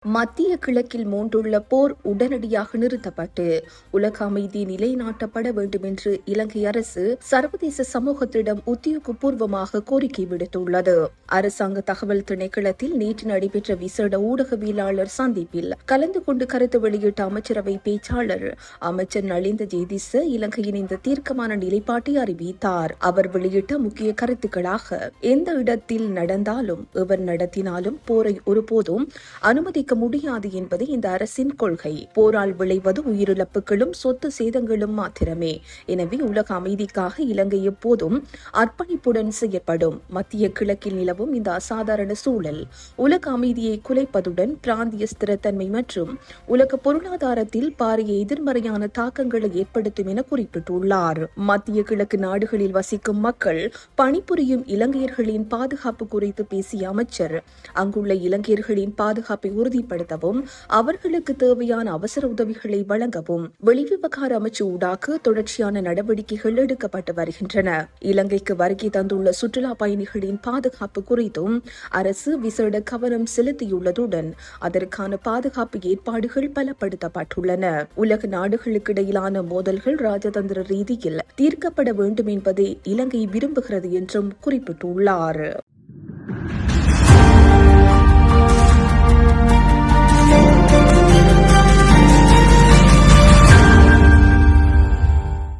மத்திய கிழக்கில் மூண்டுள்ள போர் உடனடியாக நிறுத்தப்பட்டு உலக அமைதி நிலைநாட்டப்பட வேண்டும் என்று இலங்கை அரசு சர்வதேச சமூகத்திடம் உத்தியோகபூர்வமாக கோரிக்கை விடுத்துள்ளது. அரசாங்க தகவல் திணைக்களத்தில் நேற்று நடைபெற்ற விசேட ஊடகவியலாளர் சந்திப்பில் கலந்து கொண்டு கருத்து வெளியிட்ட அமைச்சரவை பேச்சாளர் அமைச்சர் நலிந்த ஜேதிச இலங்கையின் இந்த தீர்க்கமான நிலைப்பாட்டை அறிவித்தார். அவர் வெளியிட்ட முக்கிய கருத்துக்களாக, எந்த இடத்தில் நடந்தாலும் எவர் நடத்தினாலும் போரை ஒருபோதும் அனுமதிக்க முடியாது என்பது இந்த அரசின் கொள்கை. போரால் விளைவது உயிரிழப்புகளும் சொத்து சேதங்களும் மாத்திரமே. எனவே உலக அமைதிக்காக இலங்கை எப்போதும் அர்ப்பணிப்புடன் செயற்படும். மத்திய கிழக்கில் நிலவும் இந்த அசாதாரண சூழல் உலக அமைதியை குலைப்பதுடன் பிராந்திய ஸ்திரத்தன்மை மற்றும் உலக பொருளாதாரத்தில் பாரிய எதிர்மறையான தாக்கங்களை ஏற்படுத்தும் என குறிப்பிட்டுள்ளார். மத்திய கிழக்கு நாடுகளில் வசிக்கும் மக்கள் பணிபுரியும் இலங்கையர்களின் பாதுகாப்பு குறித்து பேசிய அமைச்சர், அங்குள்ள இலங்கையர்களின் பாதுகாப்பை உறுதிப்படுத்தவும் அவர்களுக்கு தேவையான அவசர உதவிகளை வழங்கவும் வெளிவிவகார அமைச்சு ஊடாக தொடர்ச்சியான நடவடிக்கைகள் எடுக்கப்பட்டு வருகின்றன. இலங்கைக்கு வருகை தந்துள்ள சுற்றுலா பயணிகளின் பாதுகாப்பு குறித்தும் அரசு விசேட கவனம் செலுத்தியுள்ளதுடன் அதற்கான பாதுகாப்பு ஏற்பாடுகள் பலப்படுத்தப்பட்டுள்ளன. உலக நாடுகளுக்கு இடையிலான மோதல்கள் ராஜதந்திர ரீதியில் தீர்க்கப்பட வேண்டும் என்பதை இலங்கை விரும்புகிறது என்றும் குறிப்பிட்டுள்ளார்.